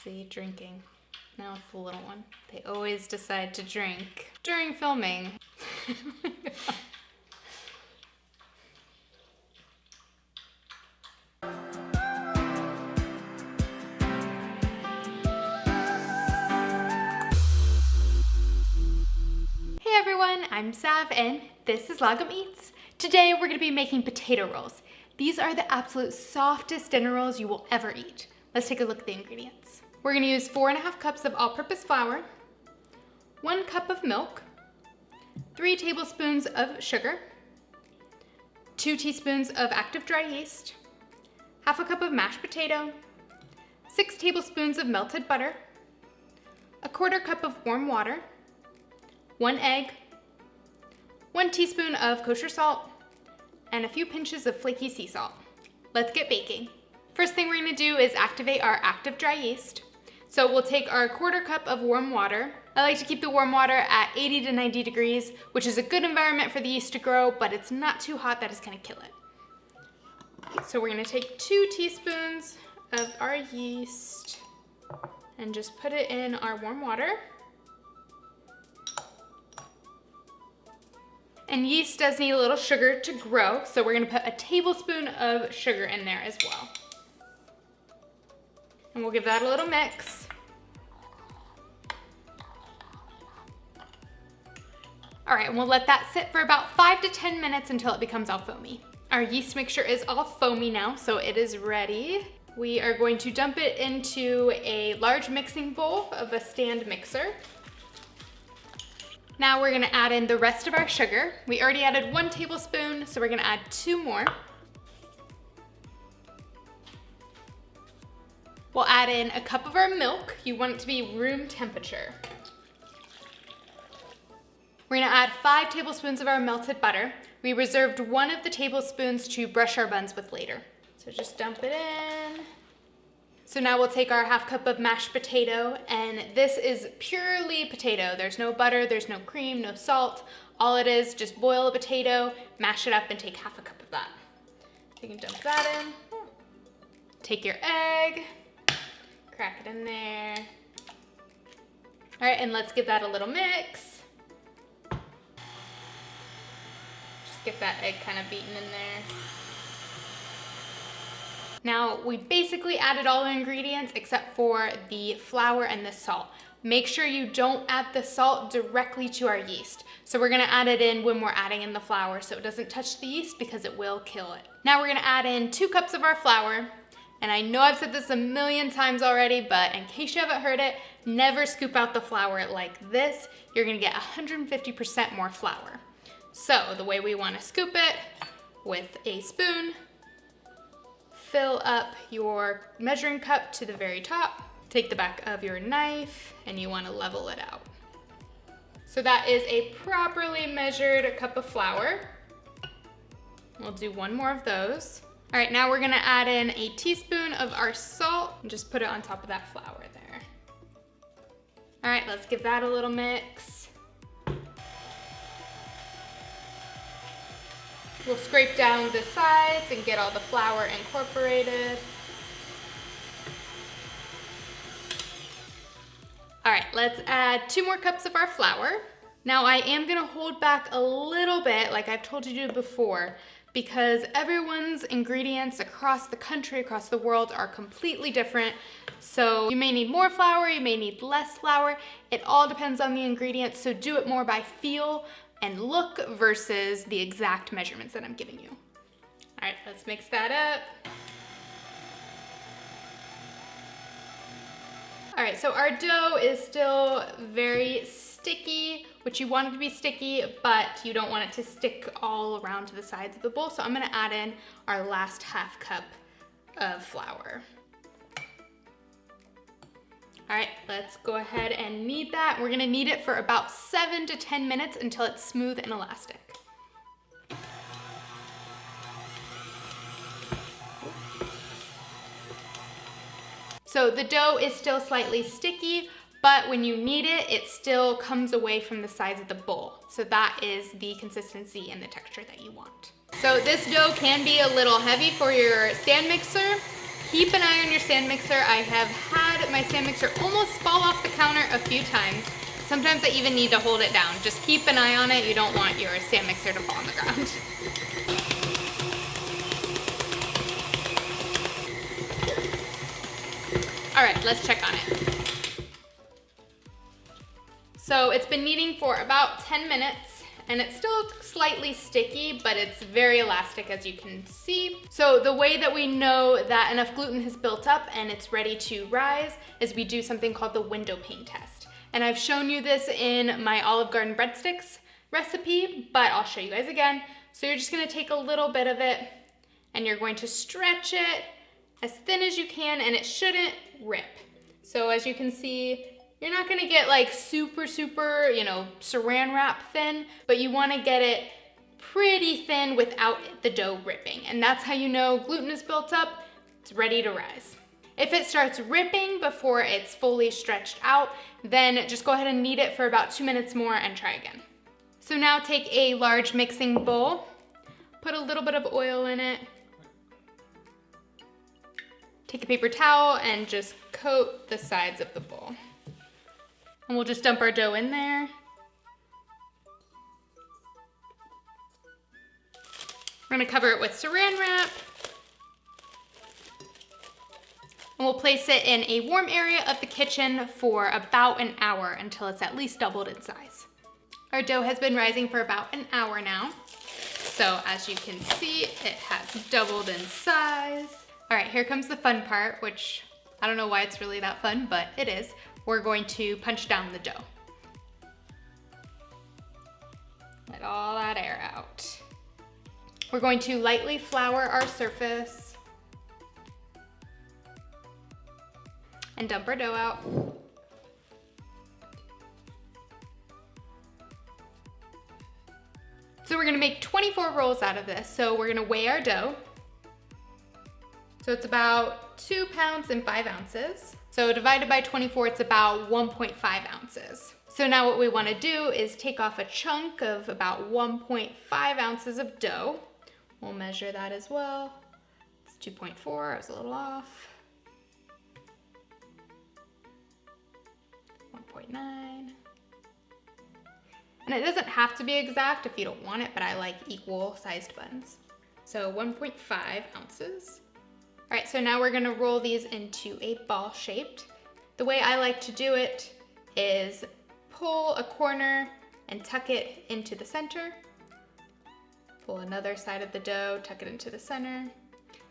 See, drinking. Now it's the little one. They always decide to drink during filming. Hey everyone, I'm Sav and this is Lagom Eats. Today we're going to be making potato rolls. These are the absolute softest dinner rolls you will ever eat. Let's take a look at the ingredients. We're going to use 4.5 cups of all-purpose flour, 1 cup of milk, 3 tablespoons of sugar, 2 teaspoons of active dry yeast, half a cup of mashed potato, 6 tablespoons of melted butter, 1/4 cup of warm water, 1 egg, 1 teaspoon of kosher salt, and a few pinches of flaky sea salt. Let's get baking. First thing we're gonna do is activate our active dry yeast. So we'll take our 1/4 cup of warm water. I like to keep the warm water at 80 to 90 degrees, which is a good environment for the yeast to grow, but it's not too hot that it's gonna kill it. So we're gonna take 2 teaspoons of our yeast and just put it in our warm water. And yeast does need a little sugar to grow, so we're gonna put a tablespoon of sugar in there as well. And we'll give that a little mix. All right, and we'll let that sit for about 5 to 10 minutes until it becomes all foamy. Our yeast mixture is all foamy now, so it is ready. We are going to dump it into a large mixing bowl of a stand mixer. Now we're gonna add in the rest of our sugar. We already added 1 tablespoon, so we're gonna add 2 more. We'll add in a cup of our milk. You want it to be room temperature. We're gonna add 5 tablespoons of our melted butter. We reserved 1 of the tablespoons to brush our buns with later. So just dump it in. So now we'll take our 1/2 cup of mashed potato, and this is purely potato. There's no butter, there's no cream, no salt. All it is, just boil a potato, mash it up, and take 1/2 cup of that. You can dump that in. Take your egg, crack it in there. All right, and let's give that a little mix. Just get that egg kind of beaten in there. Now, we basically added all the ingredients except for the flour and the salt. Make sure you don't add the salt directly to our yeast. So we're gonna add it in when we're adding in the flour so it doesn't touch the yeast because it will kill it. Now we're gonna add in 2 cups of our flour. And I know I've said this a million times already, but in case you haven't heard it, never scoop out the flour like this. You're gonna get 150% more flour. So the way we wanna scoop it, with a spoon, fill up your measuring cup to the very top, take the back of your knife, and you wanna level it out. So that is a properly measured cup of flour. We'll do 1 more of those. All right, now we're gonna add in a teaspoon of our salt and just put it on top of that flour there. All right, let's give that a little mix. We'll scrape down the sides and get all the flour incorporated. All right, let's add 2 more cups of our flour. Now I am gonna hold back a little bit, like I've told you to before, because everyone's ingredients across the country, across the world are completely different. So you may need more flour, you may need less flour. It all depends on the ingredients, so do it more by feel and look versus the exact measurements that I'm giving you. All right, let's mix that up. All right, so our dough is still very sticky, which you want it to be sticky, but you don't want it to stick all around to the sides of the bowl. So I'm gonna add in our last 1/2 cup of flour. All right, let's go ahead and knead that. We're gonna knead it for about 7 to 10 minutes until it's smooth and elastic. So the dough is still slightly sticky, but when you knead it, it still comes away from the sides of the bowl. So that is the consistency and the texture that you want. So this dough can be a little heavy for your stand mixer. Keep an eye on your stand mixer. I have had my stand mixer almost fall off the counter a few times. Sometimes I even need to hold it down. Just keep an eye on it. You don't want your stand mixer to fall on the ground. All right, let's check on it. So it's been kneading for about 10 minutes and it's still slightly sticky, but it's very elastic as you can see. So the way that we know that enough gluten has built up and it's ready to rise is we do something called the window pane test. And I've shown you this in my Olive Garden breadsticks recipe, but I'll show you guys again. So you're just gonna take a little bit of it and you're going to stretch it as thin as you can and it shouldn't rip. So as you can see, you're not gonna get like super, saran wrap thin, but you wanna get it pretty thin without the dough ripping. And that's how you know gluten is built up, it's ready to rise. If it starts ripping before it's fully stretched out, then just go ahead and knead it for about 2 minutes more and try again. So now take a large mixing bowl, put a little bit of oil in it, take a paper towel and just coat the sides of the bowl. And we'll just dump our dough in there. We're gonna cover it with saran wrap. And we'll place it in a warm area of the kitchen for about an hour until it's at least doubled in size. Our dough has been rising for about an hour now. So as you can see, it has doubled in size. All right, here comes the fun part, which I don't know why it's really that fun, but it is. We're going to punch down the dough. Let all that air out. We're going to lightly flour our surface and dump our dough out. So we're gonna make 24 rolls out of this. So we're gonna weigh our dough. So it's about 2 pounds and 5 ounces. So divided by 24, it's about 1.5 ounces. So now what we wanna do is take off a chunk of about 1.5 ounces of dough. We'll measure that as well. It's 2.4, I was a little off. 1.9. And it doesn't have to be exact if you don't want it, but I like equal sized buns. So 1.5 ounces. All right, so now we're gonna roll these into a ball shaped. The way I like to do it is pull a corner and tuck it into the center. Pull another side of the dough, tuck it into the center,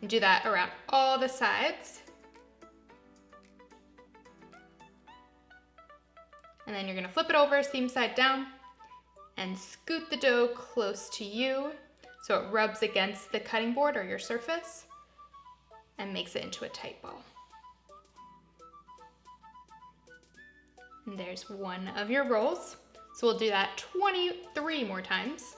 and do that around all the sides. And then you're gonna flip it over seam side down and scoot the dough close to you so it rubs against the cutting board or your surface and makes it into a tight ball. And there's one of your rolls. So we'll do that 23 more times.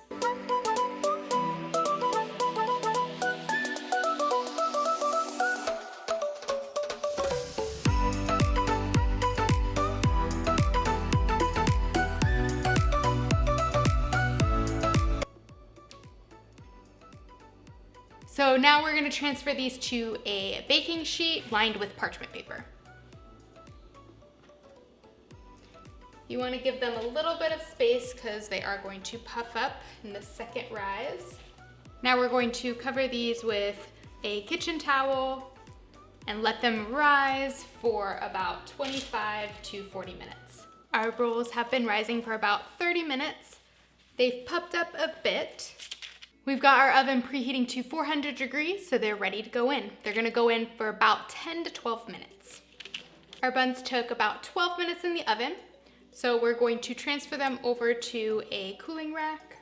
So now we're gonna transfer these to a baking sheet lined with parchment paper. You wanna give them a little bit of space because they are going to puff up in the second rise. Now we're going to cover these with a kitchen towel and let them rise for about 25 to 40 minutes. Our rolls have been rising for about 30 minutes. They've puffed up a bit. We've got our oven preheating to 400 degrees, so they're ready to go in. They're gonna go in for about 10 to 12 minutes. Our buns took about 12 minutes in the oven, so we're going to transfer them over to a cooling rack.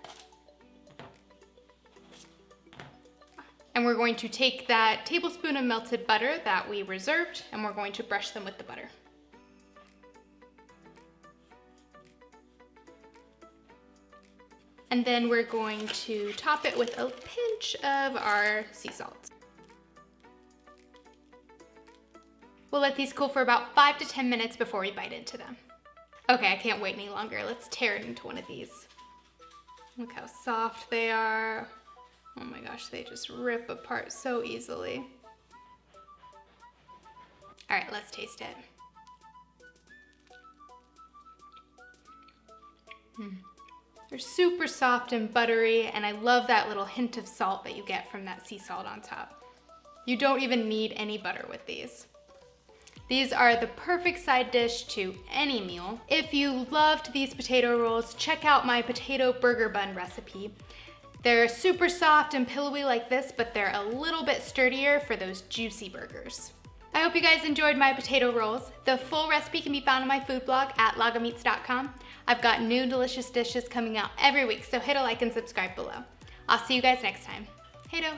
And we're going to take that tablespoon of melted butter that we reserved, and we're going to brush them with the butter. And then we're going to top it with a pinch of our sea salt. We'll let these cool for about 5 to 10 minutes before we bite into them. Okay, I can't wait any longer. Let's tear it into one of these. Look how soft they are. Oh my gosh, they just rip apart so easily. All right, let's taste it. They're super soft and buttery, and I love that little hint of salt that you get from that sea salt on top. You don't even need any butter with these. These are the perfect side dish to any meal. If you loved these potato rolls, check out my potato burger bun recipe. They're super soft and pillowy like this, but they're a little bit sturdier for those juicy burgers. I hope you guys enjoyed my potato rolls. The full recipe can be found on my food blog at logomeats.com. I've got new delicious dishes coming out every week, so hit a like and subscribe below. I'll see you guys next time. Hey-do.